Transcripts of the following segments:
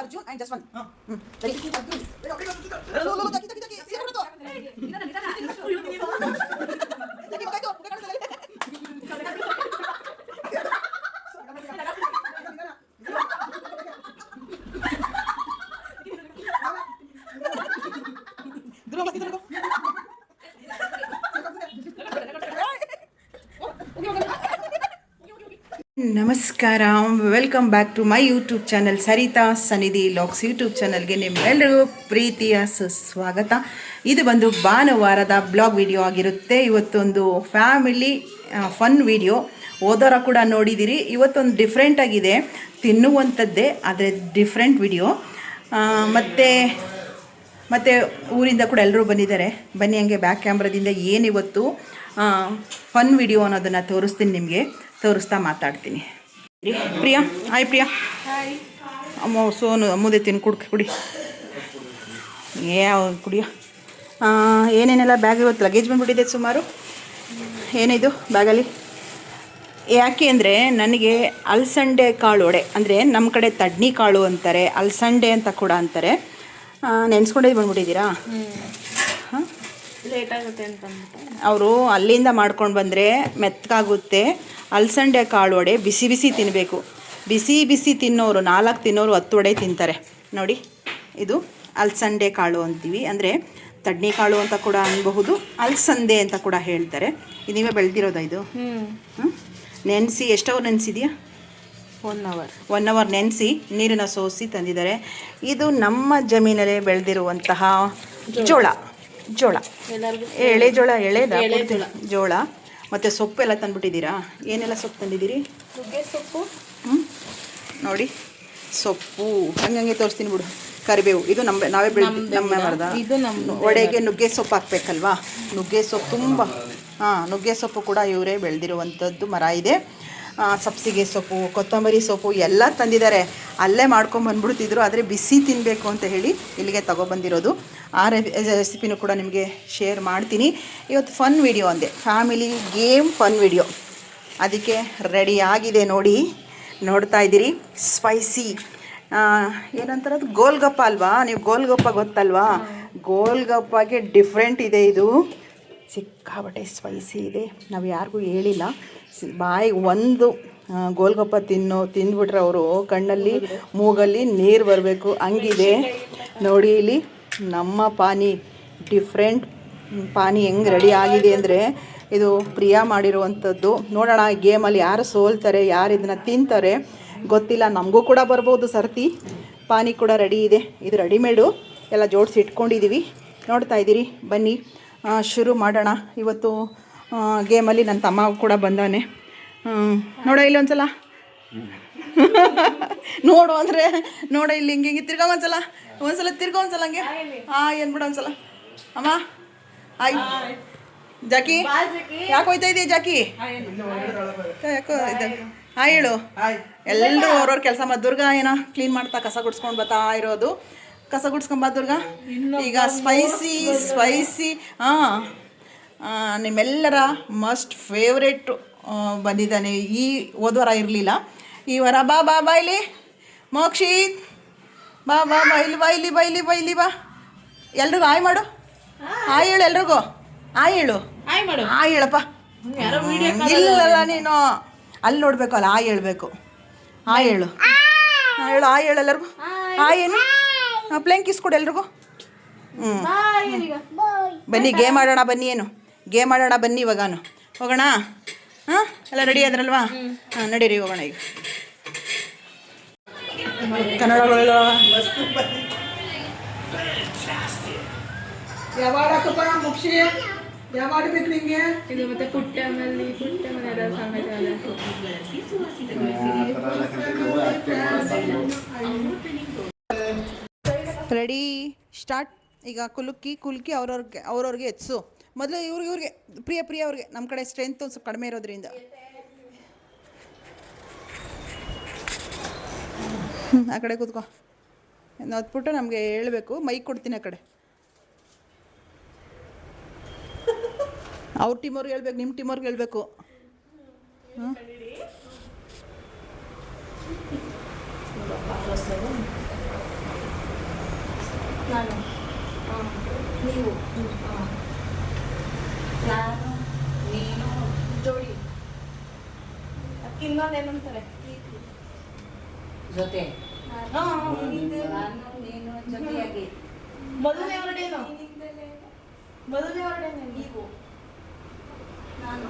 Arjun and Jaswant ನಮಸ್ಕಾರ, welcome back to my YouTube channel Sarita Sannidhi logs YouTube ಚಾನಲ್ಗೆ ನಿಮ್ಮೆಲ್ಲರಿಗೂ ಪ್ರೀತಿಯ ಸುಸ್ವಾಗತ. ಇದು ಬಂದು ಭಾನುವಾರದ ಬ್ಲಾಗ್ ವಿಡಿಯೋ ಆಗಿರುತ್ತೆ. ಇವತ್ತೊಂದು ಫ್ಯಾಮಿಲಿ ಫನ್ ವಿಡಿಯೋ, ಓದೋರ ಕೂಡ ನೋಡಿದ್ದೀರಿ. ಇವತ್ತೊಂದು ಡಿಫ್ರೆಂಟ್ ಆಗಿದೆ, ತಿನ್ನುವಂಥದ್ದೇ ಆದರೆ ಡಿಫ್ರೆಂಟ್ ವಿಡಿಯೋ. ಮತ್ತು ಊರಿಂದ ಕೂಡ ಎಲ್ಲರೂ ಬಂದಿದ್ದಾರೆ. ಬನ್ನಿ ಹಂಗೆ ಬ್ಯಾಕ್ ಕ್ಯಾಮ್ರಾದಿಂದ ಏನಿವತ್ತು ಫನ್ ವಿಡಿಯೋ ಅನ್ನೋದನ್ನು ತೋರಿಸ್ತಾ ಮಾತಾಡ್ತೀನಿ. ಪ್ರಿಯಾ, ಹಾಯ್ ಪ್ರಿಯಾ. ಅಮ್ಮ ಸೋನು ಅಮ್ಮದೇ ತಿನ್ನು ಕುಡಿ ಕುಡಿಯೋ. ಏನೇನೆಲ್ಲ ಬ್ಯಾಗ್ ಇವತ್ತು ಲಗೇಜ್ ಬಂದುಬಿಟ್ಟಿದೆ ಸುಮಾರು. ಏನಿದು ಬ್ಯಾಗಲ್ಲಿ? ಯಾಕೆ ಅಂದರೆ ನನಗೆ ಅಲಸಂಡೆ ಕಾಳು ವಡೆ, ಅಂದರೆ ನಮ್ಮ ಕಡೆ ತಡ್ನಿ ಕಾಳು ಅಂತಾರೆ, ಅಲಸಂಡೆ ಅಂತ ಕೂಡ ಅಂತಾರೆ. ನೆನೆಸ್ಕೊಂಡೇ ಬಂದ್ಬಿಟ್ಟಿದ್ದೀರಾ? ಹಾಂ, ಲೇಟ್ ಆಗುತ್ತೆ ಅಂತ ಅವರು ಅಲ್ಲಿಂದ ಮಾಡ್ಕೊಂಡು ಬಂದರೆ ಮೆತ್ತಗಾಗುತ್ತೆ. ಅಲಸಂಡೆ ಕಾಳು ವಡೆ ಬಿಸಿ ಬಿಸಿ ತಿನ್ನಬೇಕು. ಬಿಸಿ ತಿನ್ನೋರು 4 ತಿನ್ನೋರು 10 ವಡೆ ತಿಂತಾರೆ ನೋಡಿ. ಇದು ಅಲಸಂಡೆ ಕಾಳು ಅಂತೀವಿ, ಅಂದರೆ ತಡ್ನಿ ಕಾಳು ಅಂತ ಕೂಡ ಅನ್ಬಹುದು, ಅಲಸಂದೆ ಅಂತ ಕೂಡ ಹೇಳ್ತಾರೆ. ಇದು ನೀವೇ ಬೆಳೆದಿರೋದ? ಇದು ನೆನೆಸಿ ಎಷ್ಟು ಅವರ್ ನೆನೆಸಿದೆಯಾ? 1 ಅವರ್ ನೆನೆಸಿ ನೀರನ್ನು ಸೋಸಿ ತಂದಿದ್ದಾರೆ. ಇದು ನಮ್ಮ ಜಮೀನಲ್ಲೇ ಬೆಳೆದಿರುವಂತಹ ಜೋಳ ಜೋಳ ಮತ್ತು ಸೊಪ್ಪು ಎಲ್ಲ ತಂದುಬಿಟ್ಟಿದ್ದೀರಾ? ಏನೆಲ್ಲ ಸೊಪ್ಪು ತಂದಿದ್ದೀರಿ? ನುಗ್ಗೆ ಸೊಪ್ಪು. ನೋಡಿ ಸೊಪ್ಪು ಹಂಗೆ ತೋರಿಸ್ತೀನಿ ಬಿಡು. ಕರಿಬೇವು, ಇದು ನಾವೇ ನಮ್ಮ ಮರದ. ಇದು ನಮ್ಮ ವಡೆಗೆ ನುಗ್ಗೆ ಸೊಪ್ಪು ಹಾಕ್ಬೇಕಲ್ವಾ? ನುಗ್ಗೆ ಸೊಪ್ಪು ನುಗ್ಗೆ ಸೊಪ್ಪು ಕೂಡ ಇವರೇ ಬೆಳೆದಿರುವಂಥದ್ದು ಮರ ಇದೆ. ಸಬ್ಸಿಗೆ ಸೊಪ್ಪು, ಕೊತ್ತಂಬರಿ ಸೊಪ್ಪು ಎಲ್ಲ ತಂದಿದ್ದಾರೆ. ಅಲ್ಲೇ ಮಾಡ್ಕೊಂಬಂದ್ಬಿಡ್ತಿದ್ರು, ಆದರೆ ಬಿಸಿ ತಿನ್ನಬೇಕು ಅಂತ ಹೇಳಿ ಇಲ್ಲಿಗೆ ತಗೊಬಂದಿರೋದು. ಆ ರೆಸಿಪಿನೂ ಕೂಡ ನಿಮಗೆ ಶೇರ್ ಮಾಡ್ತೀನಿ. ಇವತ್ತು ಫನ್ ವಿಡಿಯೋ ಅಂದೆ, ಫ್ಯಾಮಿಲಿ ಗೇಮ್ ಫನ್ ವಿಡಿಯೋ, ಅದಕ್ಕೆ ರೆಡಿ ಆಗಿದೆ ನೋಡಿ. ನೋಡ್ತಾ ಇದ್ದೀರಿ. ಸ್ಪೈಸಿ ಏನಂತಾರದು, ಗೋಲ್ಗಪ್ಪ ಅಲ್ವಾ? ನೀವು ಗೋಲ್ಗಪ್ಪ ಗೊತ್ತಲ್ವಾ? ಗೋಲ್ಗಪ್ಪಗೆ ಡಿಫ್ರೆಂಟ್ ಇದೆ ಇದು. ಸಿಕ್ಕಾಬಟ್ಟೆ ಸ್ಪೈಸಿ ಇದೆ. ನಾವು ಯಾರಿಗೂ ಹೇಳಿಲ್ಲ. ಬಾಯಿಗೆ ಒಂದು ಗೋಲ್ಗಪ್ಪ ತಿಂದ್ಬಿಟ್ರೆ ಅವರು ಕಣ್ಣಲ್ಲಿ ಮೂಗಲ್ಲಿ ನೀರು ಬರಬೇಕು, ಹಂಗಿದೆ ನೋಡಿ. ಇಲ್ಲಿ ನಮ್ಮ ಪಾನಿ, ಡಿಫ್ರೆಂಟ್ ಪಾನಿ ಹೆಂಗೆ ರೆಡಿ ಆಗಿದೆ ಅಂದರೆ, ಇದು ಪ್ರಿಯಾ ಮಾಡಿರುವಂಥದ್ದು. ನೋಡೋಣ ಗೇಮಲ್ಲಿ ಯಾರು ಸೋಲ್ತಾರೆ, ಯಾರು ಇದನ್ನು ತಿಂತಾರೆ ಗೊತ್ತಿಲ್ಲ. ನಮಗೂ ಕೂಡ ಬರ್ಬೋದು ಸರ್ತಿ. ಪಾನಿ ಕೂಡ ರೆಡಿ ಇದೆ. ಇದು ರೆಡಿಮೇಡು, ಎಲ್ಲ ಜೋಡಿಸಿ ಇಟ್ಕೊಂಡಿದ್ದೀವಿ. ನೋಡ್ತಾ ಇದ್ದೀರಿ. ಬನ್ನಿ ಶುರು ಮಾಡೋಣ. ಇವತ್ತು ಗೇಮಲ್ಲಿ ನನ್ನ ತಮ್ಮ ಕೂಡ ಬಂದಾನೆ. ನೋಡೋ ಇಲ್ಲಿ ಒಂದ್ಸಲ ನೋಡು ಅಂದರೆ ನೋಡ ಇಲ್ಲಿ ಹಿಂಗೆ ತಿರ್ಗೋ ಒಂದ್ಸಲ ತಿರ್ಗೋ ಒಂದ್ಸಲ ಹಂಗೆ ಏನ್ಬಿಡ ಒಂದ್ಸಲ. ಅಮ್ಮ ಆಯ್ ಜಾಕಿ, ಯಾಕೆ ಹೋಯ್ತಾ ಇದೆಯಾ ಜಾಕಿ? ಯಾಕೋ ಹೇಳು. ಎಲ್ಲರೂ ಅವ್ರವ್ರ ಕೆಲಸ ದುರ್ಗಾ ಏನೋ ಕ್ಲೀನ್ ಮಾಡ್ತಾ ಕಸ ಗುಡ್ಸ್ಕೊಂಡು ಬರ್ತಾ ಇರೋದು. ಕಸ ಗುಡ್ಸ್ಕೊಂಬ ದುರ್ಗಾ. ಈಗ ಸ್ಪೈಸಿ ನಿಮ್ಮೆಲ್ಲರ ಮಸ್ಟ್ ಫೇವ್ರೇಟು ಬಂದಿದ್ದಾನೆ. ಈ ಹೋದ್ವಾರ ಇರಲಿಲ್ಲ, ಈ ವಾರ. ಬಾ ಇಲ್ಲಿ ಮೋಕ್ಷಿತ್, ಬಾ ಇಲ್ಲಿ ಬಾ. ಎಲ್ರಿಗೂ ಆಯ್ ಮಾಡು, ಆಯ್ ಹೇಳು ಎಲ್ರಿಗೂ. ಆಯ್ ಹೇಳಪ್ಪ. ಇಲ್ಲಲ್ಲ, ನೀನು ಅಲ್ಲಿ ನೋಡಬೇಕು ಅಲ್ಲ, ಆಯ್ ಹೇಳಬೇಕು. ಆಯ್ ಹೇಳು ಎಲ್ಲರಿಗೂ. ಏನು ಪ್ಲೇನ್ ಕಿಸ್ ಕೊಡು ಎಲ್ರಿಗೂ. ಬನ್ನಿ ಗೇಮ್ ಆಡೋಣ. ಬನ್ನಿ, ಏನು ಗೇಮ್ ಆಡೋಣ ಬನ್ನಿ. ಇವಾಗಾನು ಹೋಗೋಣ. ಎಲ್ಲ ರೆಡಿ ಆದ್ರಲ್ವಾ? ನಡೀರಿ ಹೋಗೋಣ. ಈಗ ಕನ್ನಡ ಯಾವಾಗ ಮುಕ್ಷಿ ಯಾವಾಗ ಬೇಕು ನಿಂಗೆ? ಇದು ಮತ್ತೆ ಪುಟ್ಟ ರೆಡಿ ಸ್ಟಾರ್ಟ್. ಈಗ ಕುಲ್ಕಿ ಅವ್ರವ್ರಿಗೆ ಎತ್ಸು. ಮೊದಲು ಇವ್ರಿಗೆ ಪ್ರಿಯ ಅವ್ರಿಗೆ. ನಮ್ಮ ಕಡೆ ಸ್ಟ್ರೆಂತ್ ಒಂದು ಸ್ವಲ್ಪ ಕಡಿಮೆ ಇರೋದ್ರಿಂದ ಆ ಕಡೆ ಕೂತ್ಕೋ. ಹೊತ್ಬಿಟ್ಟು ನಮಗೆ ಹೇಳಬೇಕು. ಮೈಕ್ ಕೊಡ್ತೀನಿ ಆ ಕಡೆ. ಅವ್ರ ಟೀಮವ್ರಿಗೆ ಹೇಳ್ಬೇಕು, ನಿಮ್ಮ ಟೀಮವ್ರಿಗೆ ಹೇಳ್ಬೇಕು. ತೋರಿಸೋದು ನಾನು ನೀವು ನಾನು ನೀನು ಜೋಡಿ ಇನ್ನೊಂದೇನಂತಾರೆ ಜೊತೆ ನಾನು ನೀನು ಜೊತೆಯಾಗಿ ಮೊದಲನೇ ಹೊರಡೇನು ಮೊದಲನೇ ಹೊರಡೇನು ನೀವು ನಾನು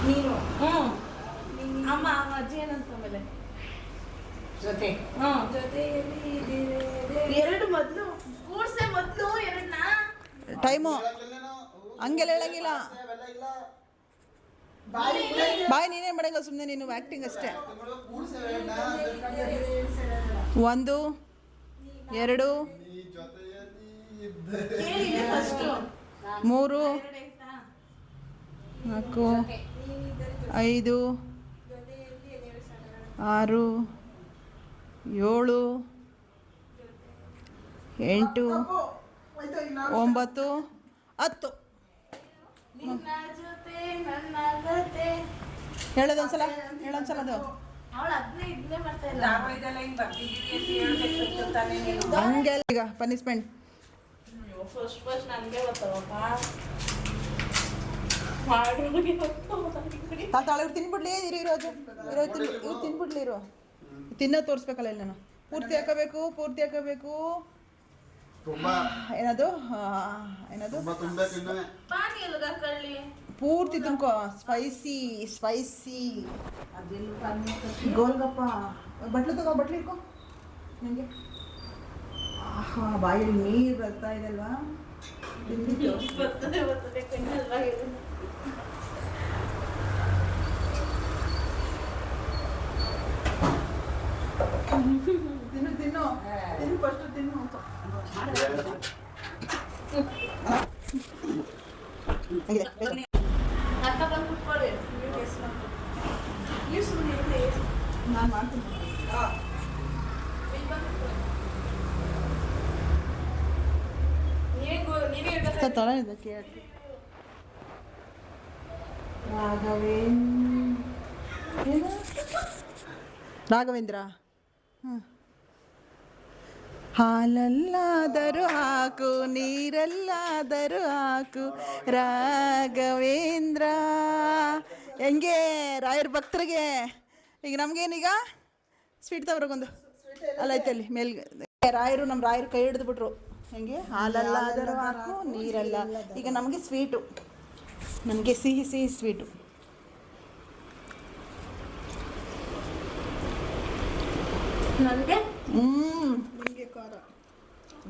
ನೀನು ಅಮ್ಮ ಅಮ್ಮ ಅಜ್ಜಿ ಏನಂತ ಆಮೇಲೆ ಜೊತೆ ಜೊತೆಯಲ್ಲಿ ಎರಡು ಮೊದಲು ಕೂಡ್ಸೆ ಮೊದಲು ಎರಡನ್ನ ಟೈಮು ಹಂಗೆಲ್ಲ ಹೇಳಂಗಿಲ್ಲ. ಬಾಯ್ ನೀನೇ ಮಾಡಂಗ, ಸುಮ್ಮನೆ ನೀನು ಆ್ಯಕ್ಟಿಂಗ್ ಅಷ್ಟೇ. 1 2 3 4 5 6 7 8 9 10. ನಿನ್ನ ಜೊತೆ ನನ್ನ ಜೊತೆ ಹೇಳೋದೊಂದ್ಸಲ ಅದು ಅವಳು ಅದನ್ನೇ ಇದನ್ನೇ ಮಾಡ್ತಾ ಇಲ್ಲ ಹಂಗೆಲ್ಲ ಈಗ ಪನಿಷ್ಮೆಂಟ್ ಫಸ್ಟ್ ನನಗೆ ಗೊತ್ತವಪ್ಪ ಮಾಡೋರಿಗೆ ತಾಳ ಇವ್ರು ತಿನ್ಬಿಡ್ಲಿ ಇರೋದು ಇವ್ರು ತಿನ್ಬಿಡ್ಲಿ ಇರು. ತಿನ್ನೋ ತೋರಿಸ್ಬೇಕಲ್ಲ ಇಲ್ಲಿ ನಾನು ಪೂರ್ತಿ ಹಾಕೋಬೇಕು. ಏನದು ಪಾನಿ ಎಲ್ಗ ಕಳ್ಳಿ ಪೂರ್ತಿ ತಿನ್ಕೋ. ಸ್ಪೈಸಿ ಗೋಲ್ಗಪ್ಪ. ಬಟ್ಲು ಇಟ್ಕೋ ನನಗೆ. ಆಹಾ, ಬಾಯಲ್ಲಿ ನೀರು ಬರ್ತಾ ಇದೆಲ್ವಾ? ಬರ್ತದೆ ಕಣ್ಣಲ್ವಾ ತಿನ್ನು ಫಸ್ಟ್ ತಿನ್ನು ಅಂತ. ಅತ್ತ ಬಂದು ಕುತ್ಕೊಳ್ಳಿ. ನೀವು ಸುಮ್ಮನೆ ಇರಲಿ. ನಾನು ಮಾಡ್ತೀನಿ. ನೀವೇ ಇರ್ಬೇಕು. ತಳ ಇದೆ ಕೇಳಿ. ರಾಘವೇಂದ್ರ. ಹಾಲಲ್ಲಾದರೂ ಹಾಕು, ನೀರಲ್ಲಾದರೂ ಹಾಕು ರಾಘವೇಂದ್ರ. ಹೆಂಗೆ ರಾಯರ ಭಕ್ತರಿಗೆ. ಈಗ ನಮಗೇನೀಗ ಸ್ವೀಟ್ ತವ್ರಿಗೊಂದು ಅಲ್ಲ ಐತಲ್ಲಿ ಮೇಲ್ಗೆ. ನಮ್ಮ ರಾಯರು ಕೈ ಹಿಡಿದ್ಬಿಟ್ರು. ಹೆಂಗೆ ಹಾಲಲ್ಲಾದರೂ ಹಾಕು, ನೀರಲ್ಲ. ಈಗ ನಮಗೆ ಸ್ವೀಟು, ನನಗೆ ಸಿಹಿ ಸ್ವೀಟು. ನನಗೆ ನಿಮಗೆ ಖಾರ,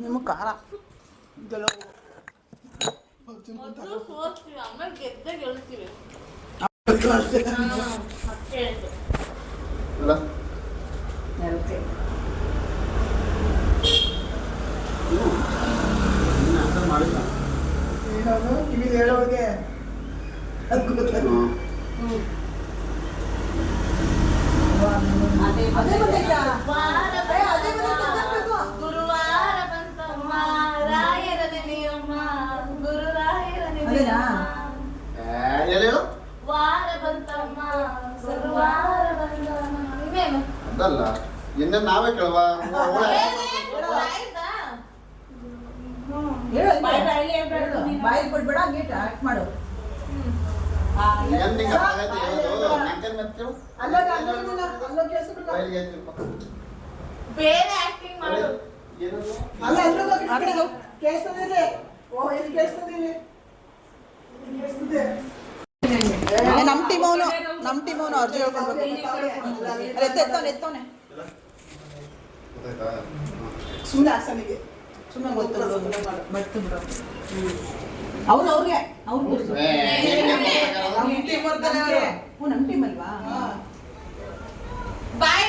ನಿಮಗೆ ಖಾರ. ಮೊದಲು ಸೋತ್ತೀವಿ, ಆಮೇಲೆ ಗೆದ್ದೆ ಗೆಲ್ತೀವಿ. ಹೇಳೋದು ಕಿವಿಲಿ ಹೇಳೋಗೆ ಗುರುವಾರ ಬಂತಮ್ಮ ರಾಯರ ನೆನೆಯಮ್ಮ, ಗುರುರಾಯರ ನೆನೆಯಮ್ಮ, ವಾರ ಬಂತಮ್ಮ ಗುರುವಾರ ಬಂತಮ್ಮ. ಇದೇನು ಅದಲ್ಲ, ಇನ್ನ ನಾವೇ ಕೇಳುವ. ಬಾಯಿ ಬಿಡ್ಬೇಡ, ಗೇಟ್ ಆಕ್ಟ್ ಮಾಡು. ಬೇರೆ ಆಕ್ಟಿಂಗ್ ಮಾಡು. ನಮ್ಮ ಟೀಮವನು ಅರ್ಜಿ ಹೇಳ್ಕೊಡ್ಬೇಕು. ಎತ್ತವನೆ ಸುಮ್ಮನೆ ಆಸನಿಗೆ ಸುಮ್ಮನೆ ಗೊತ್ತು ಬರ್ತು ಬಿಡು. ಅವ್ರಿಗೆ ನಮ್ಮ ಟೀಮ್ ಅಲ್ವಾ? ಬಾಯ್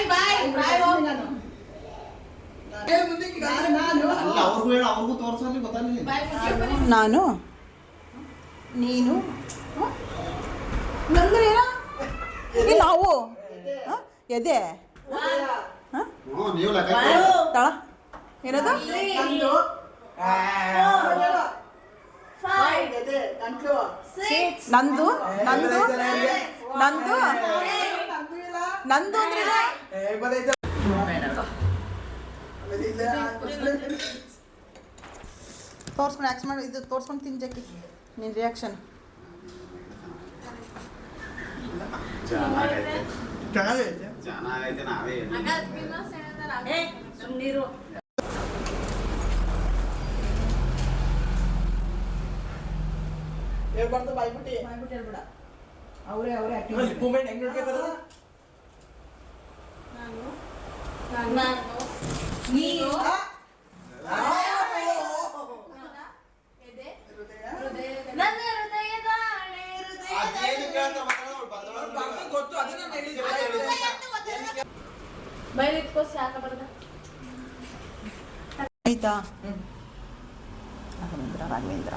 ನಾನು ನೀನು ನಂದ್ರೆ ನಾವು ಎದೆ ತಳ ಏನದು ನಂದು ನಂದು ನಂದು ನಂದು ಅಂದ್ರೆ ತೋರ್ಸ್ಕೊಂಡು ಆ್ಯಕ್ಸ್ ಮಾಡಿ ಇದು ತೋರ್ಸ್ಕೊಂಡು ತಿನ್ಜಕ್ಕಿ ನಿನ್ನ ರಿಯಾಕ್ಷನ್. ಚೆನ್ನಾಗೈತೆ ನಾವೇ ಏ ಸುಮ್ಮನಿರು. ಹೇಳ್ಬಾರ್ದು ಬಾಯ್ಬಿಟ್ಟು ಹೇಳ್ಬೇಡ. ಅವರೇ ನೀನು ನನ್ನ ಹೃದಯದ ಆಣೆ, ಬೈಲಿಟ್ಕೋಸ್ ಯಾಕೆ ಬರ್ದ ಆಯ್ತಾ? ರಾಘವೇಂದ್ರ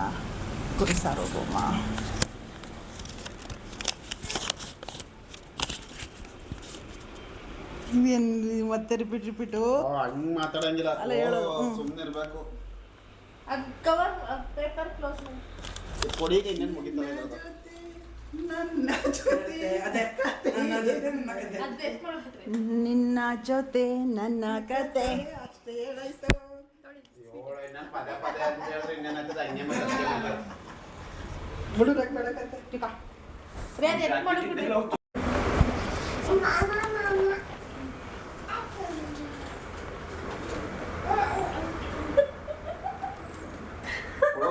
ಗುರು ಸಾರ್ವಭೌಮ. ಮತ್ತೆ ರಿಪೀಟು ಹಂಗ್ ಮಾತಾಡಂಗಿಲ್ಲ, ಅಲ್ಲ ಹೇಳೋದು. ಸುಮ್ಮನೆ ಇರ್ಬೇಕು. ಅದು ಕವರ್ ಪೇಪರ್ ಕ್ಲೋಸ್ ಮಾಡಿ ಕೊಡಿಗೆ ಇನ್ನೇನು ಮುಗಿತಾರೆ ಇರೋದು. ಅದು ಬೇಕು ಮಾಡ್ಬಿಟ್ರಿ. ನಿನ್ನ ಜೊತೆ ನನ್ನ ಕತೆ. ಇನ್ನೇನು ಪದೇ ಪದೇ ಅಂತ ಹೇಳಿದ್ರೆ ಇನ್ನೇನಾಗ್ತದೆ, ಹಂಗೆ ಮಾತಾಡ್ತಾರೆ. ರೀ ಅದು ಎತ್ತು ಮಾಡ್ಬಿಟ್ರಿ.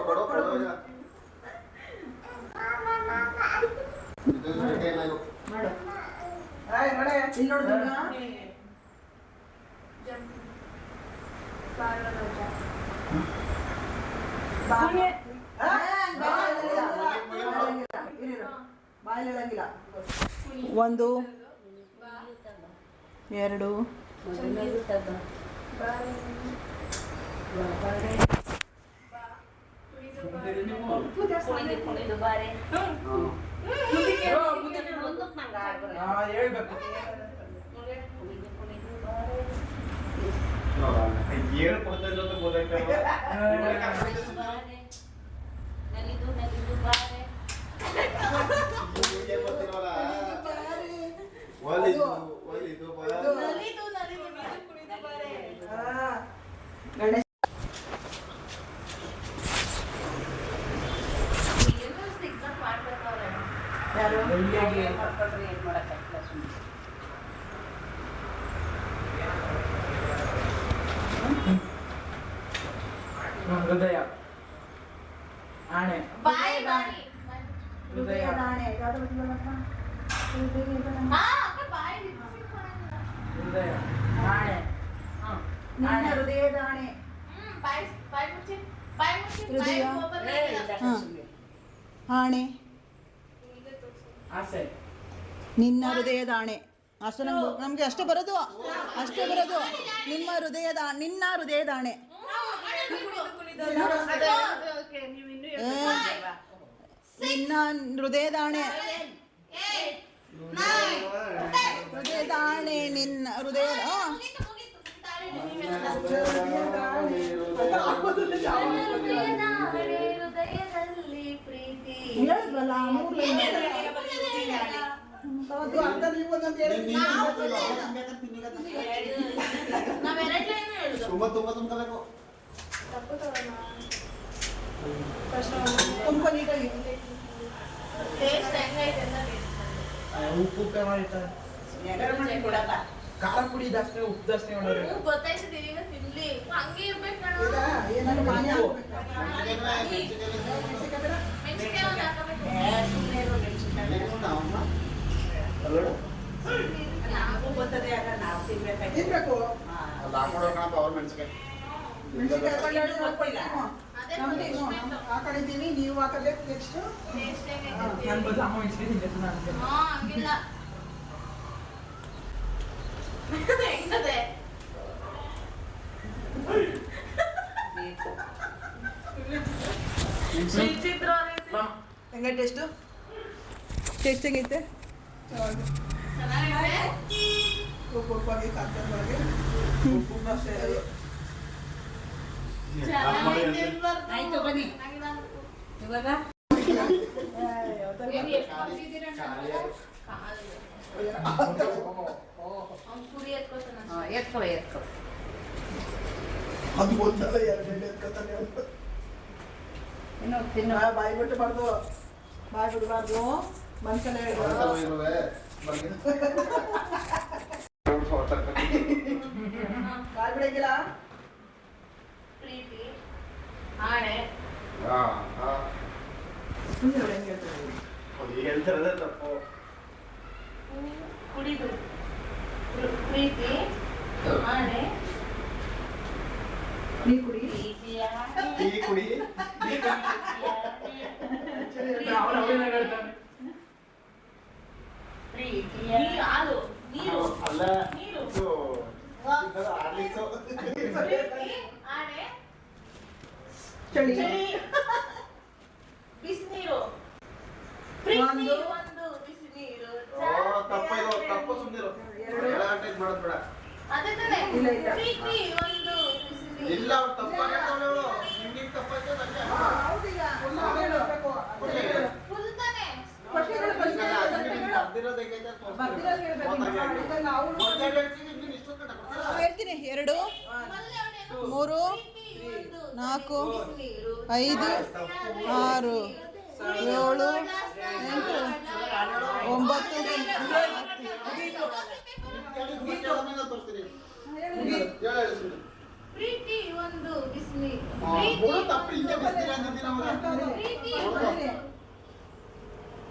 ಕೊಡೋ ಈಗ. ಇದು ಸರಿಕೆ ಏನಾಗು. ಒಂದು ಎರಡು ಕುಣಿದು ಬಾರೆ. ಮುಂದಕ್ಕೆ ನಂಗೆ ಆಗ್ಬಾರ್ದು. ಹೇಳ್ಬೇಕು. ಕುಣಿದು ಬಾರೆ. ಹೇಳ್ಕೊಡ್ತಾ ಇರೋದು ಗೊತ್ತಾಯ್ತಲ್ವಾ? ನಲಿದು ನಲಿದು ಬಾರೆ. ಹೀಗೆ ಬರ್ತಿರೋಲ್ಲ. ಒಲಿದು ಬಾ. ನಲಿದು ನಲಿದು ನೀನು ಕುಣಿದು ಬಾರೆ. ಏನೋ ಸಿಗ್ನಲ್ ಮಾಡ್ಬೇಕವ್ರೆ. ಏನ್ ಮಾಡ್ಕೊಂಡ್ರೆ ಏನ್ ಮಾಡಕ್ಕಾಗ್ತದೆ ಸುಮ್ನೆ. ಹೃದಯ ಆಣೆ. ಬಾಯಿ ಬಾಯಿ ಹೃದಯ ಹಾ ಅಕ್ಕ ಬಾಯಿ ಲಿಪ್ಸ್ಟಿಕ್ ಮಾಡಂಗಿಲ್ಲ. ಹೃದಯ ಆಣೆ. ನಿನ್ನ ಹೃದಯದ ಆಣೆ. ಬಾಯಿ ಬಾಯಿ ಮುಚ್ಚಿ ಬಾಯಿ ಮುಚ್ಚಿ ಬಾಯಿ ಹೃದಯ. ಓಪನ್ ಏ, ಆಗಿಲ್ಲ. ಇಲ್ಲ ಹಾ. ಸುಮ್ನೆ. ಆಣೆ. ಆಸೆ. ನಿನ್ನ ಹೃದಯದ ಆಣೆ. ಅಷ್ಟು ನಮ್ಗೆ ಅಷ್ಟೇ ಬರೋದು. ನಿಮ್ಮ ಹೃದಯದ ನಿನ್ನ ಹೃದಯದ ಆಣೆ. ಅದು ಓಕೆ ನೀವು ಇನ್ನೂ ಏ, ನಿನ್ನ ಹೃದಯದ ಆಣೆ. ಹೃದಯದ ಆಣೆ ನಿನ್ನ ಹೃದಯದ ಹೃದಯದಲ್ಲಿ ಪ್ರೀತಿ ನಾವೆರಡೇನು ಹೇಳುದು ತುಂಬ ತುಂಬಬೇಕು. ತುಂಬ ನೀಟಾಗಿ ಟೇಸ್ಟ್ ಹೆಂಗೈತೆ ಅಂತ ಉಪ್ಪು ಮಾಡಿರ್ತಾರೆ. ಖಾರ ಪುಡಿ ಜಾಸ್ತಿ ಉಪ್ಪು ಜಾಸ್ತಿ ಮಾಡೋರು. ಗೊತ್ತಾಯ್ತು ಈಗ ತಿನ್ಲಿ ಹಂಗೆ ಇರ್ಬೇಕು ಕಣೋ. ಏನಾದ್ರು ಮಾನ್ಯ ಮೆಣಸಿನ್ಕಾಯಿ ಒಂದು ಹಾಕಬೇಕು. ಸುಮ್ಮನೆ ಇರೋ ಮೆಣಸಿನ್ಕಾಯಿ. ನಮಗೂ ಬರ್ತದೆ ಆಗ ನಾವು ತಿನ್ಬೇಕಾಯ್ತು. ಇರ್ಬೇಕು. ಅದು ಹಾಕೊಡೋಕಣಪ್ಪ ಅವ್ರ ಮೆಣಸಿಗೆ. ಅದೇ ನಮ್ದು ಇನ್ನು ಹಾಕೊಂಡಿದ್ದೀವಿ, ನೀವು ಹಾಕಬೇಕು ನೆಕ್ಸ್ಟ್. ಟೇಸ್ಟ್ ನನ್ನ ಹೆಂಗೈತೆ ಬದಲು ಅಮ್ಮ ಮೆಣಸಿಗೆ ತಿಂತಾರೆ ನಾನು. ಹಾ ಹಂಗಿಲ್ಲ ಹೆಂಗದೆ ವಿಚಿತ್ರ ಹೆಂಗೆ ಟೇಸ್ಟು? ಟೇಸ್ಟ್ ಹೆಂಗೈತೆ? ಚೆನ್ನಾಗೈತೆ. ಉಪ್ಪಾಗಿ ಕಾರ್ತೊಳಗೆ ಉಪ್ಪು ಸೇರಿ ಚೆನ್ನಾಗೈತೆ ಇರ್ಬಾರ್ದು. ಆಯ್ತು, ಬನ್ನಿ. ಚೆನ್ನಾಗಿಲ್ಲ ಅನ್ಕೊ. ಇವಾಗ ಏನು ಎಷ್ಟು ಕೊಟ್ಟಿದ್ದೀರ ಕಾಲು. ಅವ್ನ್ ಕುರಿ ಎತ್ಕೋತಾನ ಹಾ, ಎತ್ಕೊ ಎತ್ಕೊ. ಅದು ಒಂದಲ್ಲ ಎರಡು ಎತ್ಕೊತಾನೆ ಅವ್ನು. ತಿನ್ನು ತಿನ್ನು. ಬಾಯಿ ಬಿಟ್ಟಬಾರ್ದು, ಬಾಯಿ ಬಿಡಬಾರ್ದು, ಮನ್ಸಲ್ಲೇ ಮನಸ್ಸಲ್ಲಿ ಇರುವೆ, ಬರ್ಗೆ. ಬಾಯಿ ಬಿಡಂಗಿಲ್ಲ. ಪ್ರೀತಿ ಆಣೆ ಹಾ, ಹಾ. ಸುಮ್ಮನೆ ಅವ್ಳು ಹೆಂಗೆ ಹೇಳ್ತಾರೆ? ಅದು ಹೇಳ್ತಿರೋದೇ ತಪ್ಪು. ಕುಡಿದು ಪ್ರೀತಿ ಆಣೆ ನೀ ಕುಡಿ. ಟೀ ಕುಡಿ. ಅವ್ನು ಅವಳಿನ ಹೇಳ್ತಾನೆ. ನೀರು ಹಾಲು ನೀರು ಅಲ್ಲ, ನೀರು. ಇದು ಇದರ ಆರ್ಲಿಕ್ಸು. ಪ್ರೀತಿ ಆಣೆ ಚಳಿ. ಚಳಿ ಬಿಸಿನೀರು ಪ್ರೀತಿ ಒಂದು. ಒಂದು ಬಿಸಿನೀರು ಓ, ತಪ್ಪು ಇದು, ತಪ್ಪು ಸುಮ್ನಿರು. ಎರಡು. ಎಳಗಂಟೆಗೆ ಮಾಡೋದು ಬೇಡ. ಅದೇ ತಾನೆ ಇಲ್ಲ, ಇಲ್ಲ. ಪ್ರೀತಿ ಒಂದು ಬಿಸಿನೀರು ಇಲ್ಲ, ಅವ್ರು ತಪ್ಪಾಗಿ ಹೇಳ್ತಾವ್ಳೆ ಅವ್ಳು. ನಿಮ್ಗೆ ತಪ್ಪಾಯ್ತು, ನಂಗೆ ಹೌದೀಗ ಒಂದು ಹೇಳ್ಬೇಕು. ಫುಲ್ ಹೇಳು. ಫುಲ್ ತಾನೆ ಫಸ್ಟ್ ಹೇಳು, ಫಸ್ಟ್ ಹೇಳು, ಸ್ವಲ್ಪ ಹೇಳು. ಬರ್ದಿರೋದು ಹೆಂಗೈತೆ ಅಂತ ತೋರ್ಸ್ತೀನಿ. ಬರ್ದಿರೋದು ಹೇಳ್ಬೇಕು. ಗೊತ್ತಾಗ್ಲಿ. ಈಗ ನಾವು ಮೊದ್ಲೇ ಹೇಳ್ತೀನಿ, ನೀನು ಇಷ್ಟೊತ್ತು ಗಂಟ ಕೊಡ್ತೀರಾ? ಹೇಳ್ತೀನಿ. 2, ಮೊದಲೇ ಅವನೇನು 3, ಪ್ರೀತಿ ಒಂದು 4, ಬಿಸಿನೀರು 5, 6, 7, 8, 9. ಪ್ರೀತಿ ಒಂದು ಬಿಸಿನೀರು ಮೂರು ತಪ್ಪು ಹಿಂಗೆ ಬಿಸ್ತೀರ ಅಂದಿದ್ದೀನಿ ಅವ್ರು. ಪ್ರೀತಿ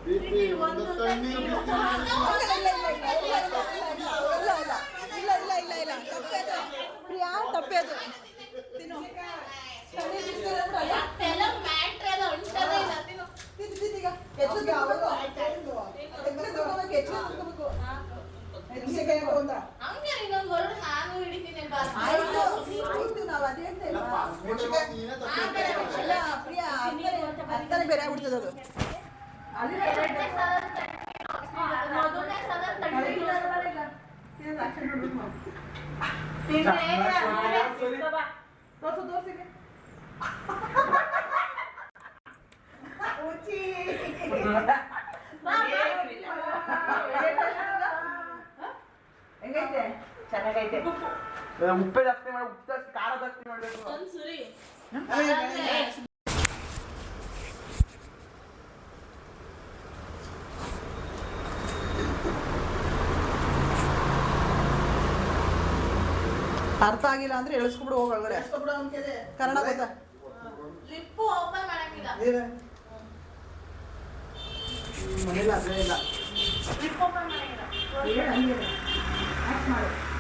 ಪ್ರೀತಿ ಒಂದು ತಣ್ಣೀರು ಬಿಸ್ತೀರ ಪ್ರಿಯಾ ತಪ್ಪೇದು ತಿನ್ನು. ಎಲ್ಲ ಮ್ಯಾಟ್ರ್ ಎಲ್ಲ ಉಂಟದೇ ಇಲ್ಲ ತಿನ್ನು. ತಿಂತೀಗ ಹೆಚ್ಚು ಹಂಗೆ ಇನ್ನೊಂದು ವರ್ಡ್ ನಾನು ಹಿಡಿತೀನಿ ಬಾ. ನಾವು ಅದೇ ಹೇಳ್ತಾ ಇಲ್ಲ, ಇಲ್ವಾ? ಪಾಸ್ಪೋರ್ಟ್ ಇವಾಗ ನೀನೇ ತಪ್ಪು ಹೇಳ್ತಾ ಅಲ್ಲ ಇದ್ದೀಯ. ಪ್ರಿಯಾ ಅರ್ಥನೇ ಬೇರೆ ಆಗ್ಬಿಡ್ತದೆ ಅದು. ಎರಡನೇ ಸಲ ಮೊದಲನೇ ಸಲ ತಡೆದಿಲ್ಲ. ತೋರ್ಸಿಗೆ ಹೆಂಗೈತೆ? ಚೆನ್ನಾಗೈತೆ. ಉಪ್ಪೆ ಜಾಸ್ತಿ ಮಾಡಿ, ಉಪ್ಪು ಜಾಸ್ತಿ, ಖಾರ ಜಾಸ್ತಿ ಮಾಡ್ಬೇಕು. ಒಂದ್ ಸುರಿ ಅರ್ಥ ಆಗಿಲ್ಲ ಅಂದ್ರೆ ಎಳಿಸ್ಕೊಬಿಡು ಹೋಗಿ ಒಳಗಡೆ. ಕನ್ನಡ ಗೊತ್ತಾ? ಲಿಪ್ಪು ಓಪನ್ ಮಾಡಂಗಿಲ್ಲ. ಮನೇಲಿ ಅದೇ ಇಲ್ಲ. ಲಿಪ್ ಓಪನ್ ಮಾಡಂಗಿಲ್ಲ.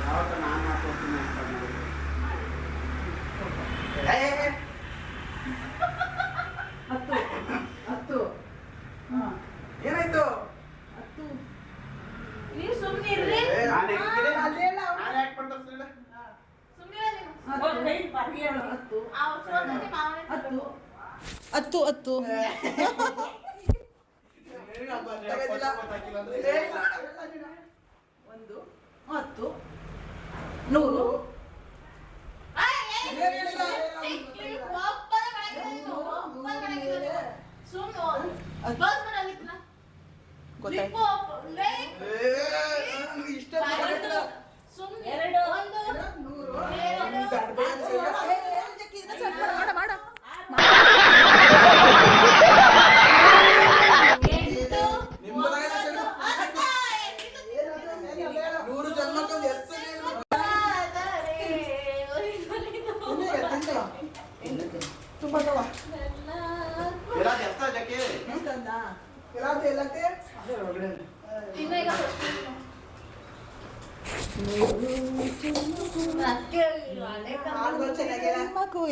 ಯಾವತ್ತೂ ನಾನು ಮಾಡ್ಕೊಡ್ತೀನಿ ಅಂತ ನೋಡಿ. ಹತ್ತು 10. ಏನಾಯ್ತು? 10. ನೀವು ಸುಮ್ಮನಿರ್ರಿ. ನಾನು ಹೆಂಗಿದ್ದೀನಿ? ಅಲ್ಲೇ ಇಲ್ಲ ಅವ್ನು. ನಾನು ಯಾಕೆ ಮಾಡ್ತಾ ಇರ್ಲಿಲ್ಲ? ಸುಮ್ಮನಿರ ನೀನು. 10. ಅವ್ರು ಸೋತಲ್ಲಿ ಮಾವನೇ 10. 10. ಗೊತ್ತಾಗಿಲ್ಲ ಅಂದ್ರೆ 1, 10, 100. ಓಪನ್ ಮಾಡಂಗಿಲ್ಲ ನೀನು. ಓಪನ್ ಮಾಡಂಗಿಲ್ಲ ನೀನು. ಸುಮ್ಮನೆ ಕ್ಲೋಸ್ ಮಾಡಲಿಕ್ಕಿಲ್ಲ. ಗೊತ್ತಾಯ್ತು. ಇಷ್ಟ ಸುಮ್ಮನೆ ಒಂದು 100. ತುಂಬಾ ಇರೋದು ಎಷ್ಟ ಅದಕ್ಕೆ?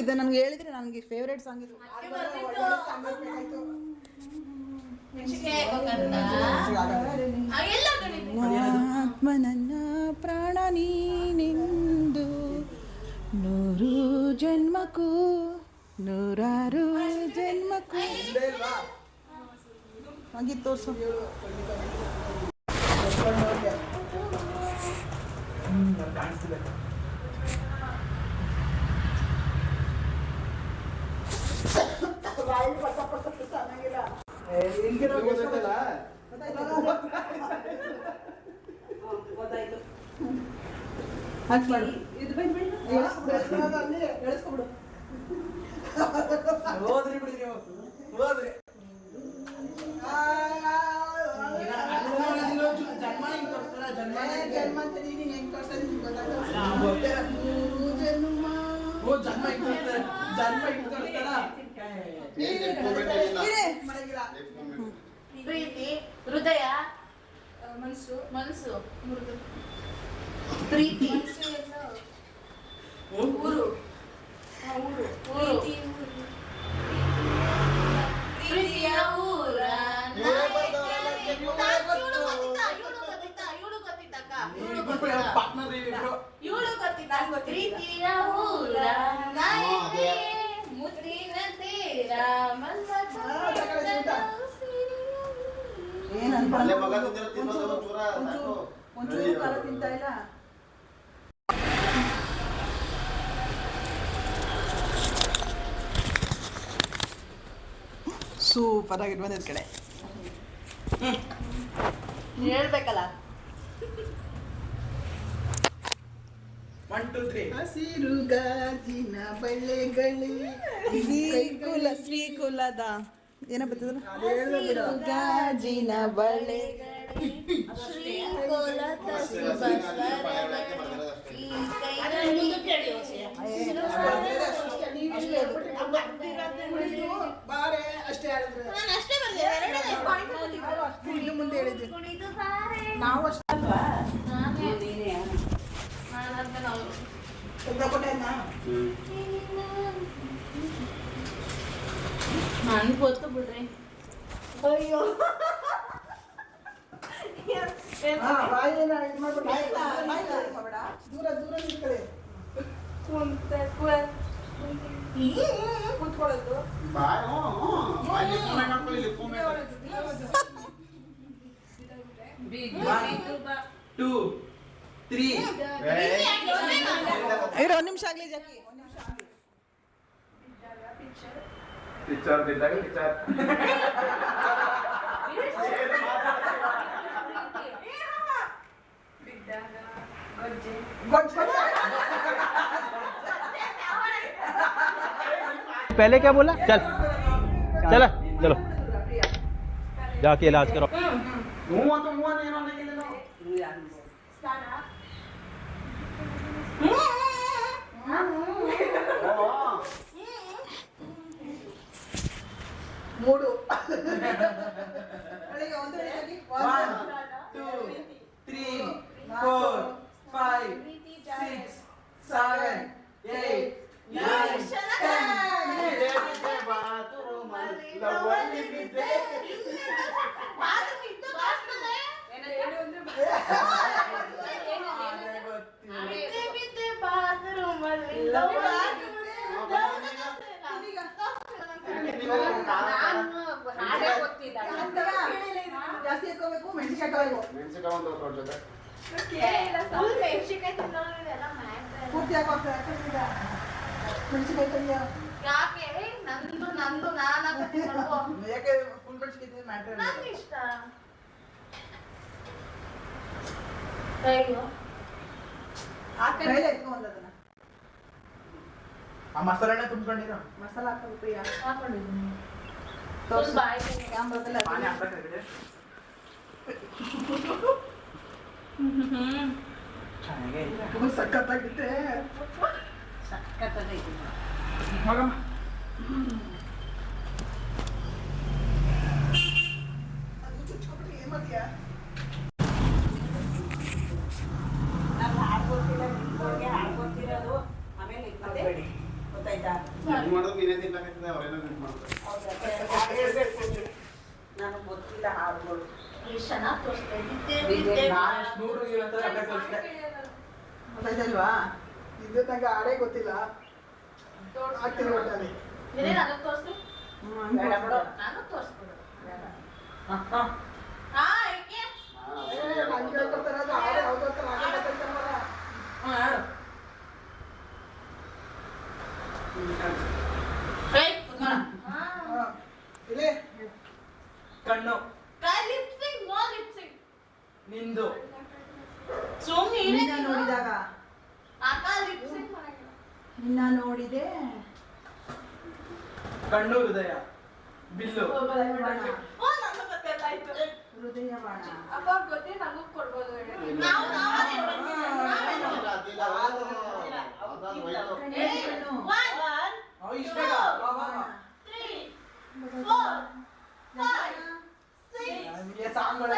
ಇದು ನನಗೆ ಹೇಳಿದ್ರೆ ನನಗೆ ಫೇವ್ರೇಟ್ ಸಾಂಗ್ ಇದು. ಆತ್ಮ ನನ್ನ ಪ್ರಾಣ ನೀನೆಂದು 100 ಜನ್ಮಕ್ಕೂ 100 ಜನ್ಮಕ್ಕೂ ಹಾಗೆ ತೋರ್ಸು. ಕಾಣಿಸ್ತಿದೆ. ಗೊತ್ತಾಯ್ತು. ಹಾಕ್ಸ್ಬಿಡು. ಇದು ಬಂದ್ಬಿಡು. ಎಳಿಸ್ಕೊಬಿಡು. ಹೋದ್ರಿ ಬಿಡಿ ನೀವು ಹೋದ್ರಿ ಜನ್ಮ ಹಿಂಗ್ ತೋರಿಸ್ತಾರ ಜನ್ಮ ಜನ್ಮ ಅಂತ ನೀನು ಹೆಂಗ್ ತೋರ್ಸ್ತಾ ಇದ್ದೀನಿ ಗೊತ್ತಾಗ್ತದೆ. ಓ ಜನ್ಮ ಹಿಂಗ್ ತೋರಿಸ್ತಾರೆ ಜನ್ಮ ಹಿಂಗ್ ತೋರಿಸ್ತಾರ ಮನೆಗಿಲ್ಲ. ಪ್ರೀತಿ, ಹೃದಯ, ಮನಸ್ಸು ಮನಸ್ಸು, ಮೃದು ಪ್ರೀತಿ, ಮನಸ್ಸು ಎಲ್ಲ ಊರು, ಊರು ಊರು, ಪ್ರೀತಿ ಊರು ಪ್ರೀತಿಯ ಊರ. ಪಾರ್ಟ್ನರ್ ಇವ್ರು ಪ್ರೀತಿಯ ಊರ ಮುತ್ತಿನ ತೀರ ಏನ್ ಅಲ್ಲೇ ಅನ್ಕೊಂಡು ಮಗ ತಿಂದಿರೋ ತಿನ್ನೋದು ಒಂಚೂರ ಸಾಕು. ಒಂಚೂರು ಖಾರ ತಿಂತಾ ಇಲ್ಲ. ಸೂಪರ್ ಆಗಿ ಬಂದಿದ್ ಕಡೆ ಹೇಳ್ಬೇಕಲ್ಲ. 1 2 3 ಹಸಿರು ಗಾಜಿನ ಬಳ್ಳಿಗಳಿ ಶ್ರೀಕುಲದ ಏನ ಬರ್ತದ ಗಾಜಿನ ಬಳ್ಳಿ ಶ್ರೀಕೋಲದ ಈ ಬಾರೆ ಅಷ್ಟೇ ಹೇಳಿದ್ರೆ ಇನ್ನು ಮುಂದೆ ಹೇಳಿದ್ವಿ ನಾವು ಅಷ್ಟೇ ಅಲ್ವಾ. ನಾನು ಗೊತ್ತು ಬಿಡ್ರಿ. ಅಯ್ಯೋ ದೂರ ದೂರ ನಿಂತ್ಕೊಳ್ಳಿ. ಕೂತ್ಕೊಳ್ಳೋದು ಬಾಯ್ ಬಾಯ್ ಲಿಪ್ಪು ಮೇಲೆ ಮಾಡ್ಕೊಳ್ಳಿ ಲಿಪ್ಪು ಮೇಲೆ 2 3 ಇರೋ ಒಂದು ನಿಮಿಷ ಆಗ್ಲಿ ಜಾಕಿ, ಒಂದು ನಿಮಿಷ ಆಗ್ಲಿ. ಪಿಕ್ಚರ್ ಬಿದ್ದಾಗ ಪಿಕ್ಚರ್ ಗೊಜ್ಜು, ಗೊಜ್ಜು. पहले क्या बोला चल चल चलो जाके इलाज करो ಮೂವತ್ತು ಏನೋ ಅನ್ನಂಗಿಲ್ಲ ನಾವು ಮೂರು ಅಲ್ಲಿಗೆ ಒಂದು ಹೇಳಿ 1 2 3 4 5 6 7 8 9 ಜಾಸ್ತಿ ಎತ್ಕೋಬೇಕು. ಮೆಣಸಿನಕಾಯಿ ಮೆಣಸಿನಕಾಯಿ ಒಂದು ಕೊಡ್ ಜೊತೆ ಪೂರ್ತಿ ಹಾಕೋಗ್ತದೆ. ಮೆಣಸಿನಕಾಯಿ ತಂದಿಯ ಯಾಕೆ ನಂದು ನಂದು ನಾನು ಯಾಕೆ ಫುಲ್ ಮೆಣಸಿನಕಾಯಿ ಮ್ಯಾಟರ್ ನಂಗೆ ಇಷ್ಟ. ಅಯ್ಯೋ ಕೈಲಿ ಎತ್ಕೊಂಡ್ ಅದನ್ನ ಆ ಮಸಾಲೆನೇ ತುಂಬಿಕೊಂಡಿರೋ ಮಸಾಲ ಹಾಕೋದು ಪ್ರಿಯಾ. ಹಾಕೊಂಡಿದ್ದೀನಿ. ತೋರ್ಸು. ಬಾಯ್ ಕ್ಯಾಮ್ರಾದಲ್ಲಿ ಪಾನಿ ಹಾಕ್ತೀನಿ. ಹಾಕ್ಬೇಕಾಗಿದೆ ಚೆನ್ನಾಗೇ ಇದೆ ತುಂಬ ಸಖತ್ತಾಗಿತ್ತೆ. ಮಗಮ್ಮ ಅದು ಚುಚ್ಕೊಬಿಟ್ಟು ಏನ್ ಮಾಡ್ತೀಯಾ? ಇದು ಮಾಡೋದು ನೀನೇ ತಿನ್ನಕತ್ತಿದ್ದೆ ಅವ್ರೇನೋ ಇದು ಮಾಡ್ತಾರೆ ನನಗೆ ಗೊತ್ತಿಲ್ಲ ಹಾಡುಗಳು. ಎಷ್ಟು ಚೆನ್ನಾಗಿ ತೋರಿಸ್ತಾ ಇದ್ದೆ. ನಾನು ಎಷ್ಟು ನೂರು ಇರುತ್ತೆ ಅಡ್ಡ ತೋರಿಸ್ದೆ ಗೊತ್ತಾಯ್ತಲ್ವಾ? ಇದು ನಂಗೆ ಹಾಡೇ ಗೊತ್ತಿಲ್ಲ. ಆಗ್ತೀನಿ ಒಟ್ಟಲ್ಲಿ. ನೀನೇ ನನಗೆ ತೋರಿಸ್ತು. ಬೇಡ ಬಿಡು. ನಾನು ತೋರಿಸ್ಬಿಡು. ಹಾಂ ಏಕೆ ಹಂಗೆ ಹೇಳ್ಕೊಡ್ತಾರೆ, ಅದು ಹಾಡು ಯಾವ್ದು ಅಂತ ನಾನೇ ಗೊತ್ತಾಯ್ತಲ್ವಲ್ಲ. ಹಾಂ ಏಯ್ ಕುತ್ಕೊಳ್ಳ. ಹಾ. ಇಲ್ಲಿ ಕಣ್ಣು ಲಿಪ್ಸಿಂಗ್ ನೋ ಲಿಪ್ಸಿಂಗ್. ನಿಂದು ಸುಮ್ಮನೆ ನೀನೇ ನೋಡಿದಾಗ ನಿನ್ನ ನೋಡಿದೆ ಕಣ್ಣು ಹೃದಯ ಬಿಲ್ಲು ಓ ನನ್ನ ಗೊತ್ತಿಲ್ಲ ಆಯ್ತು ಹೃದಯ ಬಾಣ. ಅಪ್ಪ ಗೊತ್ತೇ ನಮಗೂ ಕೊಡ್ಬೋದು ಇಷ್ಟ ಬೇಗ ನಮಗೆ ಸಾಂಗ್ಗಳ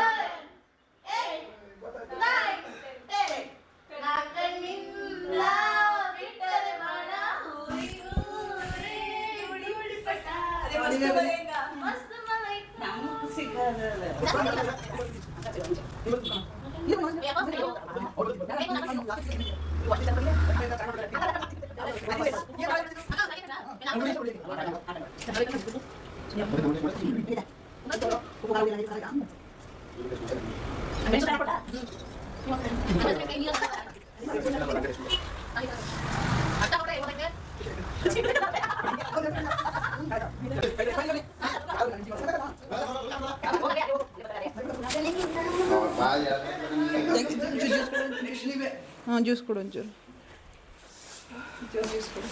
ಹಾಂ ಜ್ಯೂಸ್ ಕೊಡು ಒಂಚೂರು. ಜ್ಯೂಸ್ ಕೊಡು.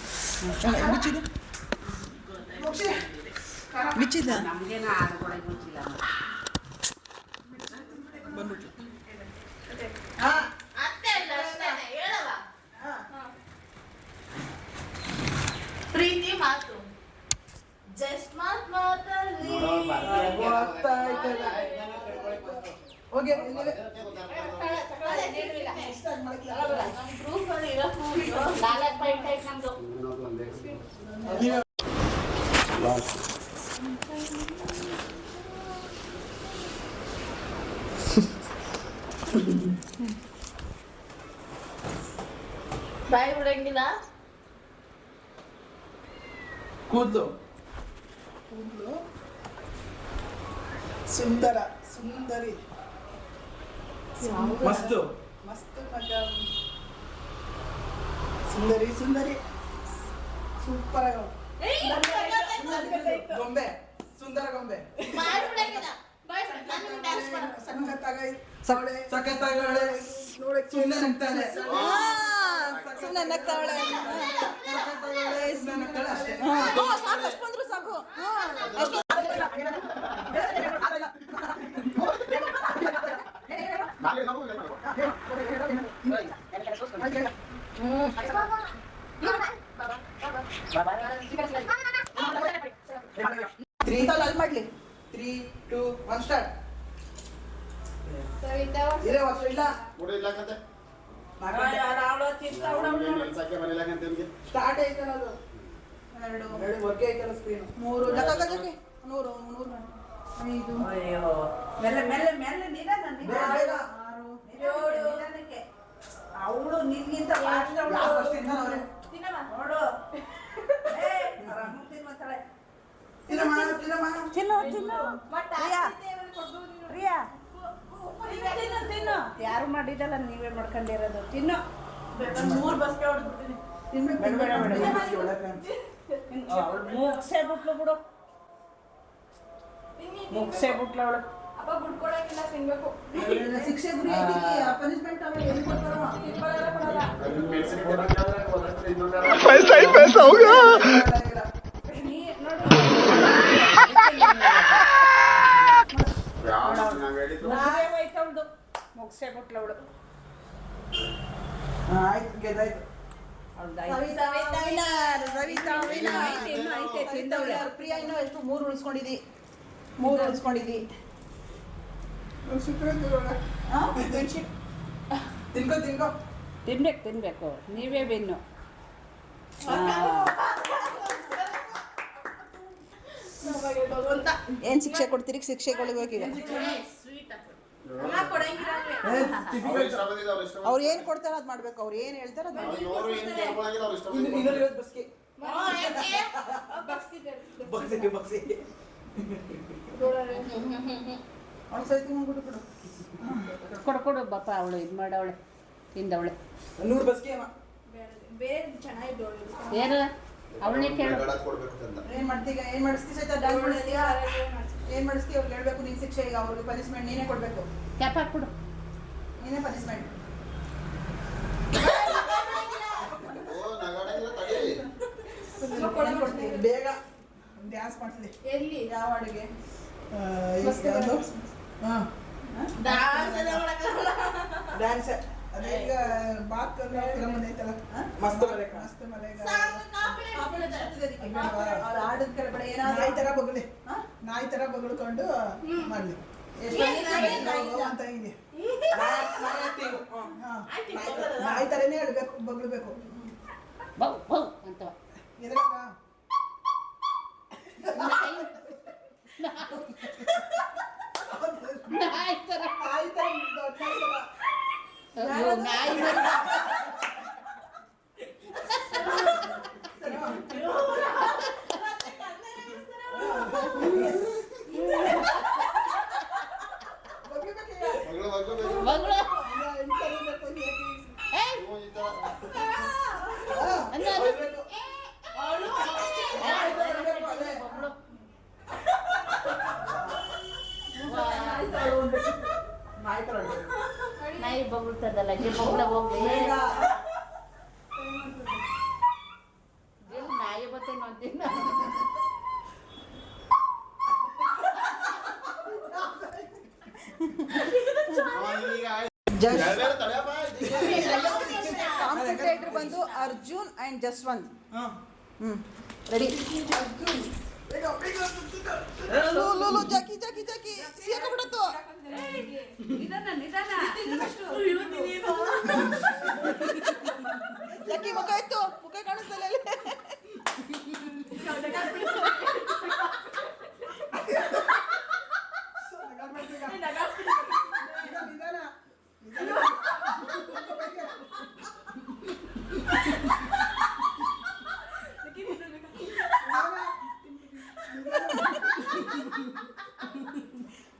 ಬಿಚ್ಚಿದ ನಮಗೇನು ಆಡ್ಕೊಳಕ್ಕೆ ಗೊತ್ತಿಲ್ಲ. ಬಂದ್ಬಿಟ್ಲು. ಪ್ರೀತಿ ಮಾತು ಜಸ್ಟ್ ಮಾತಲ್ಲಿ ಹೋಗಿ ಗ್ರೂಪ್ ಅಲ್ಲಿ ಇರೋದು 4 ಪಾಯಿಂಟ್ ಆಯ್ತು ನಮ್ದು. ಬಾಯಿ ಬಿಡಂಗಿಲ್ಲ. ಕೂದಲು ಸುಂದರ ಸುಂದರಿ ಮಸ್ತು ಮಸ್ತ್ ಮಗ ಸುಂದರಿ ಸುಂದರಿ ಸೂಪರ್ ಆಗ ಗೊಂಬೆ ಸುಂದರ ಗೊಂಬೆ ಬಾಯಿ ಬಿಡಂಗಿಲ್ಲ. ಬಾಯಿ ನಾನು ಡ್ಯಾನ್ಸ್ ಮಾಡು. ಸಖತ್ತಾಗಳೆ ಸುಮ್ಮನೆ ನಗ್ತಾಳೆ ಸುಮ್ಮನೆ ನಗ್ತಾವಳೆ. ಸುಮ್ಮನೆ ನಗ್ತಾಳೆ ಅಷ್ಟೇ. ಸಾಕು ಅಷ್ಟು ಬಂದ್ರು ಸಾಕು. ಅಲ್ಲಿ ಮಾಡ್ಲಿ 3, 2, 1 ಸ್ಟಾರ್ಟ್. ಸವಿತಾ ಇರೇ ವರ್ಷ ಇಲ್ಲ ಸ್ಟಾರ್ಟ್ ಐತಲ್ಲ ಅದು 2 ವರ್ಗೆ ಐತಲ್ಲ ಸ್ಕ್ರೀನ್ 3 ಲಕ್ಕಕ್ಕೆ 100 5 ಮೆಲ್ಲ ಮೆಲ್ಲ ಮೆಲ್ಲ ನಿಧಾನ ಬೇಗ. 6 ನಿಧಾನಕ್ಕೆ ಅವಳು ನಿನ್ಗಿಂತ ಫಾಸ್ಟ್ ಯಾರು ಫಸ್ಟ್ ಇಂದ ಅವರೇ ತಿನ್ನಮ್ಮ. ನೋಡು ಆರಾಮಾಗಿ ತಿನ್ನುತ್ತಾಳೆ. ತಿನ್ನಮ್ಮ ತಿನ್ನು ತಿನ್ನು ಮತ್ತೆ ಪ್ರಿಯಾ. ಪ್ರಿಯಾ ತಿನ್ನು ತಿನ್ನು ಯಾರು ಮಾಡಿದಲ್ಲ ನೀವೇ ಮಾಡ್ಕೊಂಡಿರೋದು ತಿನ್ನು. 3 ಬಸ್ಗೆ ಹೊಡೆದ್ಬಿಟ್ಟಿನಿ. ಬೇಡ ಬೇಡ ಬೇಡ ಅವಳು ಮುಗ್ಸೇ ಬಿಟ್ಲು ಬಿಡು ಮುಗ್ಸೇ ಬಿಟ್ಲು ಅವಳು. ಅಪ್ಪ ಬಿಡ್ಕೊಳಕಿಲ್ಲ ತಿನ್ಬೇಕು. ಶಿಕ್ಷೆ ಗುರಿ ಪನಿಷ್ಮೆಂಟ್ ಆಮೇಲೆ ಎಲ್ಲಿ ಕೊಡ್ತಾರೋ ನೀ ನೋಡು ಮುಗ್ದೇ ಹೋಯ್ತು ಅವಳ್ದು ಮುಗ್ಸೇ ಬಿಟ್ಲು ಅವಳು. ಆಯ್ತು ಗೆದ್ದಾಯ್ತು. ಇನ್ನು ಐತೆ ತಿಂದವಳೆ. ಪ್ರಿಯಾ ಇನ್ನೂ ಎಷ್ಟು 3 ಉಳಿಸ್ಕೊಂಡಿದ್ದಿ 3 ಉಳಿಸ್ಕೊಂಡಿದ್ದಿ. ತಿನ್ಕೋ ತಿನ್ಬೇಕು ನೀವೇ ಬೆನ್ನು. ಭಗವಂತ ಏನು ಶಿಕ್ಷೆ ಕೊಡ್ತೀರಿ? ಶಿಕ್ಷೆಗಳಿಗೆ ಹೋಗಿಲ್ಲ ಅವ್ರು ಏನು ಕೊಡ್ತಾರೋ ಅದು ಮಾಡ್ಬೇಕು. ಅವ್ರು ಏನು ಹೇಳ್ತಾರೋ ಅದು ಮಾಡ್ಬೇಕು. ಇನ್ನೊಂದು ಬಸ್ಗೆ ಬಗ್ಸಿದೆ. ಬಗ್ಸಿ ಅವ್ನು ಸೈತಿ ಮಾಡ್ಬಿಟ್ಟು ಬಿಡು. ಕೊಡು ಬಾಪ ಅವಳು ಇದು ಮಾಡವಳೆ ತಿಂದವಳೆ. 100 ಬಸ್ಗೆ ಅಮ್ಮ ಬೇರೆ ಚೆನ್ನಾಗಿದ್ದು ಏನು ಅವಳನ್ನೇ ಕೇಳು. ಏನು ಮಾಡ್ತೀಗ? ಏನು ಮಾಡಿಸ್ತೀವಿ ಸಹಿತ ಡ್ಯಾನ್ಸ್ ಮಾಡಿಸ್ತೀಯಾ? ಏನು ಮಾಡಿಸ್ತೀವಿ? ಅವ್ರಿಗೆ ಹೇಳ್ಬೇಕು ನೀನು ಶಿಕ್ಷೆ. ಈಗ ಅವ್ರಿಗೆ ಪನಿಷ್ಮೆಂಟ್ ನೀನೇ ಕೊಡಬೇಕು. ಕ್ಯಾಪ್ ಹಾಕ್ಬಿಡು. ನೀನೇ ಪನಿಷ್ಮೆಂಟ್. ಬೇಗ ಡ್ಯಾನ್ಸ್ ಮಾಡ್ತಿದ್ದೆ. ಎಲ್ಲಿ ಯಾವ ಅಡುಗೆ? ಯಾವುದು? ಹಾಂ ಡ್ಯಾನ್ಸ್. ಅದೇ ಈಗ ಬಾತ್ ಫಿಲಮ್ ಐತಲ್ಲ, ಮಸ್ತ್ ಮಲೆಗ. ಆಡದ ಕೆಳಗಡೆ ಏನಾದ್ರು ನಾಯಿ ಥರ ಬಗಲಿ, ನಾಯಿ ಥರ ಬಗಳ್ಕೊಂಡು ಮಾಡಲಿ ಅಂತ ಇದೆ. ನಾಯಿ ಥರನೇ ಹೇಳ್ಬೇಕು, ಬಗಳ್ಬೇಕು. ಎದ್ರಾಗ ನಾಯಿ ಥರ ದೊಡ್ಡ ನಾಯಿ ಥರ. ನಾಯಿ ಬಗ್ಳ್ತದಲ್ಲ, ಬಗ್ಳ ಹೋಗ್ಲಿ. ನಾಯಿ ಬರ್ತೇನೆ ಅಂತೀನಿ. ಕಾಂಪಿಟೇಟರ್ ಬಂದು ಅರ್ಜುನ್ ಆ್ಯಂಡ್ ಜಸ್ವಂತ್. ರೆಡಿ? ಜಾಕಿ ಜಾಕಿ ಜಾಕಿ ಸಿಕ್ಕಾಬಿಡತ್ತು. ಜಾಕಿ ಮುಖ ಇತ್ತು, ಮುಖ ಕಾಣಿಸ್ತಲ್ಲ ಅಲ್ಲಿ.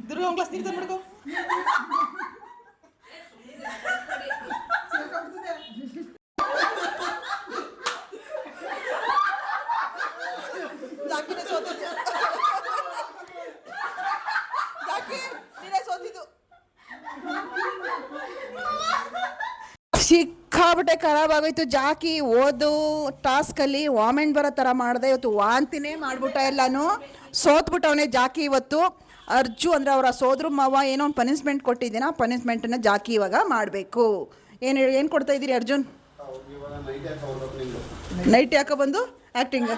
ದುರ್ಗ ಒಂದು ಗ್ಲಾಸ್ ನೀರು ತಂದು ಬಿಡ್ಕೊ. ಜಾಕಿನೇ ಸೋತಿದ್ದು. ಜಾಕಿ ನೀನೇ ಸೋತಿದ್ದು. ಸಿಕ್ಕಾಬಿಟ್ಟೆ ಖರಾಬ್ ಆಗೋಯ್ತು. ಜಾಕಿ ಓದು ಟಾಸ್ಕಲ್ಲಿ ವಾಮೆಂಟ್ ಬರೋ ಥರ ಮಾಡಿದೆ. ಇವತ್ತು ವಾಂತಿನೇ ಮಾಡ್ಬಿಟ್ಟ ಎಲ್ಲಾನು. ಸೋತ್ಬಿಟ್ಟವನೇ ಜಾಕಿ ಇವತ್ತು. ಅರ್ಜು ಅಂದರೆ ಅವರ ಸೋದ್ರ ಮಾವ ಏನೋ ಒಂದು ಪನಿಷ್ಮೆಂಟ್ ಕೊಟ್ಟಿದ್ದೀನ, ಆ ಪನಿಷ್ಮೆಂಟನ್ನು ಜಾಕಿ ಇವಾಗ ಮಾಡಬೇಕು. ಏನು ಕೊಡ್ತಾ ಇದ್ದೀರಿ ಅರ್ಜುನ್? ನೈಟ್ ಯಾಕೆ ಬಂದು ಆ್ಯಕ್ಟಿಂಗ್?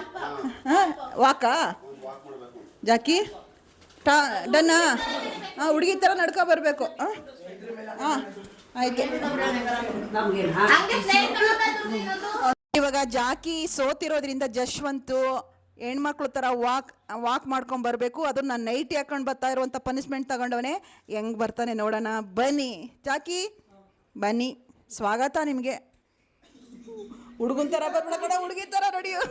ಹಾಂ, ವಾಕಾ ಜಾಕಿ? ಡನ್ನಾ? ಹಾಂ, ಹುಡುಗಿ ಥರ ನಡ್ಕೊ ಬರಬೇಕು. ಹಾಂ ಆಯಿತು. ಇವಾಗ ಜಾಕಿ ಸೋತಿರೋದ್ರಿಂದ ಜಶ್ವಂತು ಹೆಣ್ಮಕ್ಳು ಥರ ವಾಕ್ ಮಾಡ್ಕೊಂಡು ಬರಬೇಕು. ಅದು ನಾನು ನೈಟಿ ಹಾಕೊಂಡು ಬರ್ತಾ ಇರುವಂಥ ಪನಿಷ್ಮೆಂಟ್ ತಗೊಂಡವನೇ. ಹೆಂಗೆ ಬರ್ತಾನೆ ನೋಡೋಣ ಬನ್ನಿ. ಜಾಕಿ ಬನ್ನಿ, ಸ್ವಾಗತ ನಿಮಗೆ. ಹುಡುಗನ ಥರ ಬರ್ಬೇಡ ಕಡೆ, ಹುಡುಗಿ ಥರ ನಡೆಯು.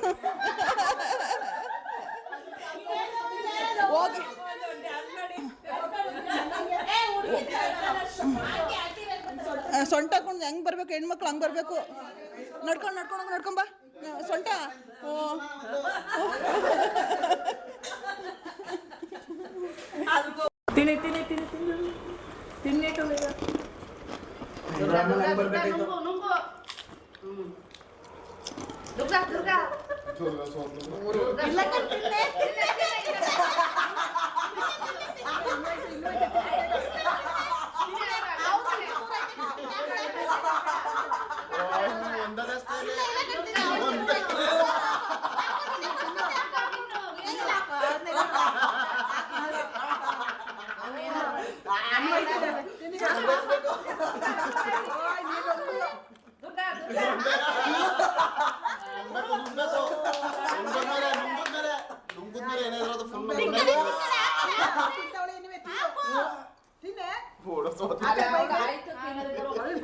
ಹೋಗಿ ಸೊಂಟ ಹಾಕೊಂಡು ಹೆಂಗೆ ಬರಬೇಕು ಹೆಣ್ಮಕ್ಳು, ಹಂಗೆ ಬರಬೇಕು. ನಡ್ಕೊಂಬ ಸೊಂಟ.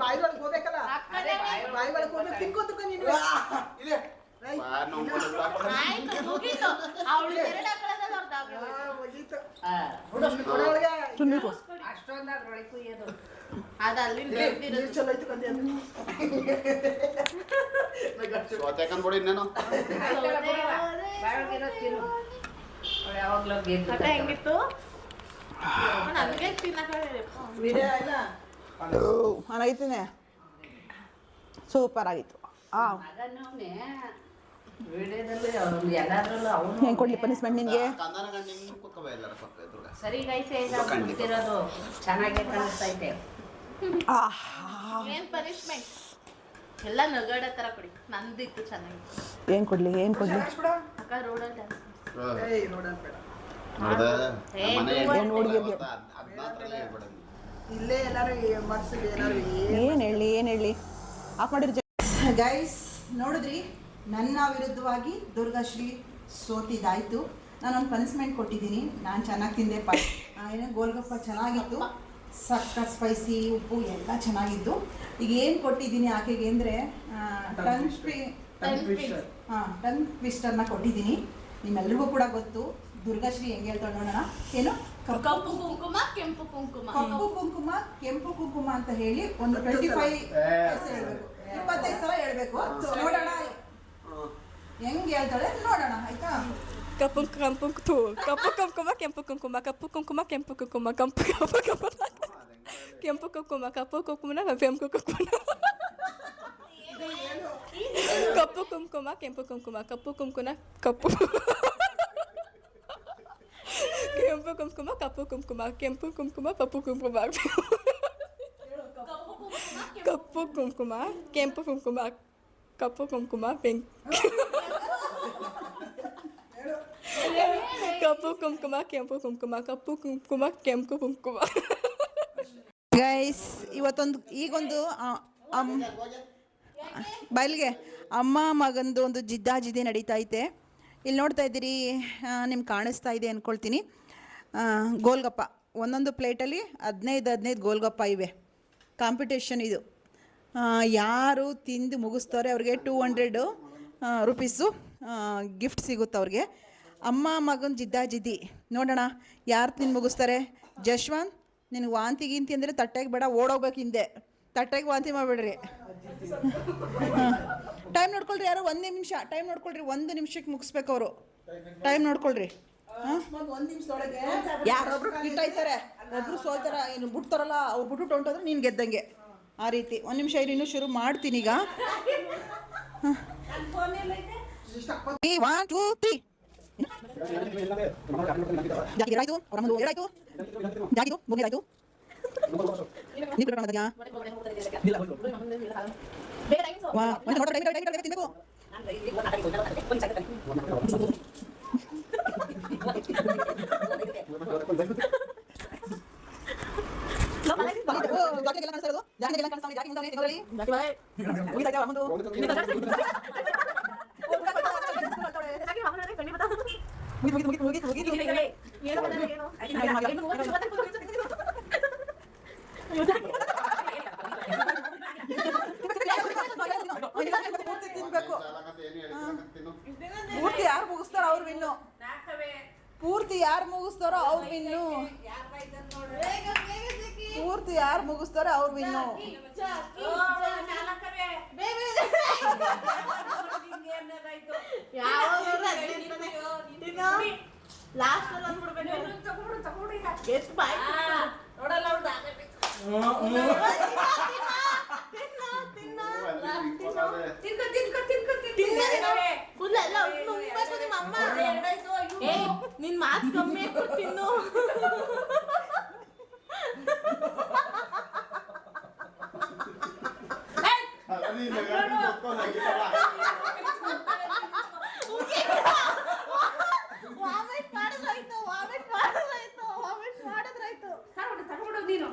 ಬಾಯಿಗಳಿಗೆ ಹೋಗ್ಬೇಕಲ್ಲ, ಬಾಯಿಗಳಿಗೆ ಹೋಗ್ಬೇಕು. ತಿನ್ಕೋತಕ್ಕ ನೀನು ಹೆಂಗಿತ್ತು ಆಗಿದ್ದೀನಿ. ಸೂಪರ್ ಆಗಿತ್ತು. ವಿಡಿಯೋದಲ್ಲಿ ಅವ್ರು ಎಲ್ಲಾದ್ರಲ್ಲೂ ಅವನು ಹೆಂಗೆ ಕೊಡ್ಲಿ ಪನಿಷ್ಮೆಂಟ್ ನಿನಗೆ? ಕಂದನ ಗಂಡ ಹಿಂಗ್ ಕುತ್ಕೋಬ ಎಲ್ಲರ ಪಕ್ಕ ಎದುರುಗ. ಸರಿಗೈತೆ ಈಗ ಗೊತ್ತಿರೋದು ಚೆನ್ನಾಗೇ ಕಾಣಿಸ್ತೈತೆ. ಏನ್ ಪನಿಷ್ಮೆಂಟ್? ಎಲ್ಲ ನಗಾಡ ತರ ಕೊಡಿ. ನಂದಿತ್ತು ಚೆನ್ನಾಗಿತ್ತು. ಏನು ಕೊಡಲಿ ಏನು ಕೊಡಲಿ? ಅಕ್ಕ ರೋಡಲ್ಲಿ ಡ್ಯಾನ್ಸ್. ಏಯ್ ನೋಡೋಣ ಬೇಡ. ನೋಡ್ದ? ಮನೆ ಏನ್ ಹುಡ್ಗಿಗೆ? ಹದ್ನಾಲ್ಕರಲ್ಲಿ ಹೇಳ್ಬೇಡ ನೀನು. ಇಲ್ಲೇ ಎಲ್ಲಾರು ಮಾಡಿಸಿದ್ರೆ ಏನಾರು ಏನು ಹೇಳಿ ಆಫ್ ಮಾಡಿರೋ ಗೈಸ್ ನೋಡಿದ್ರಿ, ನನ್ನ ವಿರುದ್ಧವಾಗಿ ದುರ್ಗಾಶ್ರೀ ಸೋತಿದ್ದಾಯಿತು. ನಾನೊಂದು ಪನಿಷ್ಮೆಂಟ್ ಕೊಟ್ಟಿದ್ದೀನಿ. ನಾನು ಚೆನ್ನಾಗಿ ತಿಂದೆ. ಏನೋ ಗೋಲ್ಗಪ್ಪ ಚೆನ್ನಾಗಿತ್ತು, ಸಕ್ಕ ಸ್ಪೈಸಿ, ಉಪ್ಪು ಎಲ್ಲ ಚೆನ್ನಾಗಿತ್ತು. ಈಗ ಏನು ಕೊಟ್ಟಿದ್ದೀನಿ ಆಕೆಗೆ ಅಂದರೆ ಟಂಗ್ ಟ್ವಿಸ್ಟರ್ನ ಕೊಟ್ಟಿದ್ದೀನಿ. ನಿಮ್ಮೆಲ್ರಿಗೂ ಕೂಡ ಗೊತ್ತು ದುರ್ಗಾಶ್ರೀ ಹೆಂಗೆ ಹೇಳ್ತಾಳೆ ನೋಡೋಣ. ಏನು ಕಪ್ಪು ಕುಂಕುಮ ಕೆಂಪು ಕುಂಕುಮ. ಕಪ್ಪು ಕುಂಕುಮ ಕೆಂಪು ಕುಂಕುಮ ಅಂತ ಹೇಳಿ ಒಂದು 25 ಹೇಳ್ಬೇಕು, 25 ಸಲ ಹೇಳ್ಬೇಕು. ನೋಡೋಣ ಹೆಂಗೆ ಹೇಳ್ತಾಳೆ ನೋಡೋಣ, ಆಯ್ತಾ? ಕಪ್ಪು ಕುಂಕುಮ ಕೆಂಪು ಕುಂಕುಮ ಕಪ್ಪು ಕುಂಕುಮ ಕೆಂಪು ಕುಂಕುಮ ಕೆಂಪು ಕುಂಕುಮ ಕಪ್ಪು ಕುಂಕುಮ ಕೆಂಪು ಕುಂಕುಮ ಕಪ್ಪು ಕುಂಕುಮ ಕೆಂಪು ಕುಂಕುಮ ಕಪ್ಪು ಕುಂಕುಮ ಕೆಂಪು ಕುಂಕುಮ ಕಪ್ಪು ಕುಂಕುಮ ಕೆಂಪು ಕುಂಕುಮ ಕಪ್ಪು ಕುಂಕುಮ ಕಪ್ಪು ಕುಂಕುಮ ಕೆಂಪು ಕುಂಕುಮ ಕಪ್ಪು ಕುಂಕುಮ ಕಪ್ಪು ಕುಂಕುಮ ಕೆಂಪು ಕುಂಕುಮ ಕಪ್ಪು ಕುಂಕುಮ ಕೆಂಪು ಕುಂಕುಮ. ಗೈಸ್ ಈಗೊಂದು ಬಯಲಿಗೆ ಅಮ್ಮ ಮಗಂದು ಒಂದು ಜಿದ್ದಾಜಿದ್ದಿ ನಡೀತಾ ಐತೆ. ಇಲ್ಲಿ ನೋಡ್ತಾ ಇದ್ದೀರಿ, ನಿಮ್ಗೆ ಕಾಣಿಸ್ತಾ ಇದೆ ಅಂದ್ಕೊಳ್ತೀನಿ. ಗೋಲ್ಗಪ್ಪ ಒಂದೊಂದು ಪ್ಲೇಟಲ್ಲಿ 15 ಗೋಲ್ಗಪ್ಪ ಇವೆ. ಕಾಂಪಿಟೇಷನ್ ಇದು. ಯಾರು ತಿಂದು ಮುಗಿಸ್ತಾರೆ ಅವ್ರಿಗೆ 200 ರುಪೀಸು ಗಿಫ್ಟ್ ಸಿಗುತ್ತೆ ಅವ್ರಿಗೆ. ಅಮ್ಮ ಮಗನ ಜಿದ್ದಾಜಿದ್ದಿ ನೋಡೋಣ ಯಾರು ತಿಂದು ಮುಗಿಸ್ತಾರೆ. ಜಶ್ವಂತ್, ನಿನಗೆ ವಾಂತಿ ಗಿಂತಿ ಅಂದರೆ ತಟ್ಟೆಗೆ ಬೇಡ, ಓಡೋಗ್ಬೇಕು ಹಿಂದೆ. ತಟ್ಟೆಗೆ ವಾಂತಿ ಮಾಡಿಬಿಡ್ರಿ. ಟೈಮ್ ನೋಡ್ಕೊಳ್ರಿ, ಯಾರೋ 1 ನಿಮಿಷ ಟೈಮ್ ನೋಡ್ಕೊಳ್ರಿ. 1 ನಿಮಿಷಕ್ಕೆ ಮುಗಿಸ್ಬೇಕು ಅವರು. ಟೈಮ್ ನೋಡ್ಕೊಳ್ರಿ. ಒಂದು ನಿಮಿಷದೊಳಗೆ ಯಾರೊಬ್ರು ಕಿಟ್ಟಾಯ್ತಾರೆ, ಒಬ್ರು ಸೋಲ್ತಾರ, ಏನು ಬಿಡ್ತಾರಲ್ಲ ಅವ್ರು ಬಿಟ್ಟು ಹೊಂಟೋದ್ರೆ ನೀನು ಗೆದ್ದಂಗೆ. ಆ ರೀತಿ 1 ನಿಮಿಷ ಇರಿ, ಇನ್ನೂ ಶುರು ಮಾಡ್ತೀನಿ ಈಗ. 1 2 3 ಜಾಗಿರಾಯ್ತು, ಅವರಮ್ಮದು ಏರಾಯ್ತು, ಜಾಗಿದು ಮುಗಿದಾಯ್ತು. ನೀವು ಕರ್ಕೊಂಡು ಬಂದ್ಯಾ? ತಿನ್ಬೇಕು. ಜಾಗಿಗೆಲ್ಲ ಕಾಣಿಸ್ತಾ ಇರೋದು, ಜಾಗಿಗೆಲ್ಲ ಕಾಣಿಸ್ತಾ ಜಾಗಿ ಮುಂದೆ ತಿನ್ನೋದ್ರಲ್ಲಿ ಮುಗಿದಾಯ್ತಾ ಅವರಮ್ಮದು? ಮುಗಿತು. ತಿನ್ಬೇಕು. ಪೂರ್ತಿ ಯಾರು ಮುಗಿಸ್ತಾರೋ ಅವ್ರು ವಿನ್ನು. ಪೂರ್ತಿ ಯಾರು ಮುಗಿಸ್ತಾರೋ ಅವ್ರು ವಿನ್ನು. ಪೂರ್ತಿ ಯಾರು ಮುಗಿಸ್ತಾರೋ ಅವ್ರು ವಿನ್ನು. ಲಾಸ್ಟ್ ಅಲ್ಲಿ ಅಂದ್ಬಿಡ್ಬೇಕು. ಎಷ್ಟು ಬಾಯ್ ನೋಡಲ್ಲ ನಿನ್ ಮಾತು ಕಮ್ಮಿ ತಿನ್ನು. ವಾಮಿಟ್ ಮಾಡಿದ್ರಾಯ್ತು ನೀನು.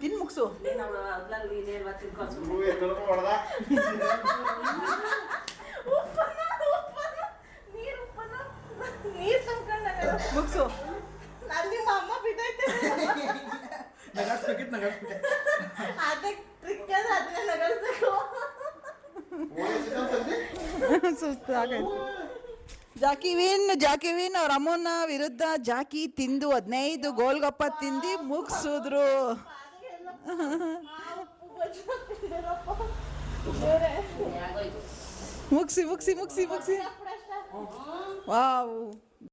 ತಿನ್ಮುಗ್ಸು. ಮುಗ್ಸು. ನಿಮ್ಮ ಅಮ್ಮ ಬಿದ್ದೈತೆ. ಅದಕ್ಕೆ ಟ್ರಿಕ್ ಅದನ್ನ ನಗರ್ಸ್ಬೇಕು. ಸುಸ್ತು ಆಗೈತೆ. ಜಾಕಿವಿನ್ ಅವ್ರ ಅಮ್ಮನ ವಿರುದ್ಧ ಜಾಕಿ ತಿಂದು 15 ಗೋಲ್ಗಪ್ಪ ತಿಂದು ಮುಗಿಸಿದ್ರು. ಮುಗಿಸಿ ವಾವ್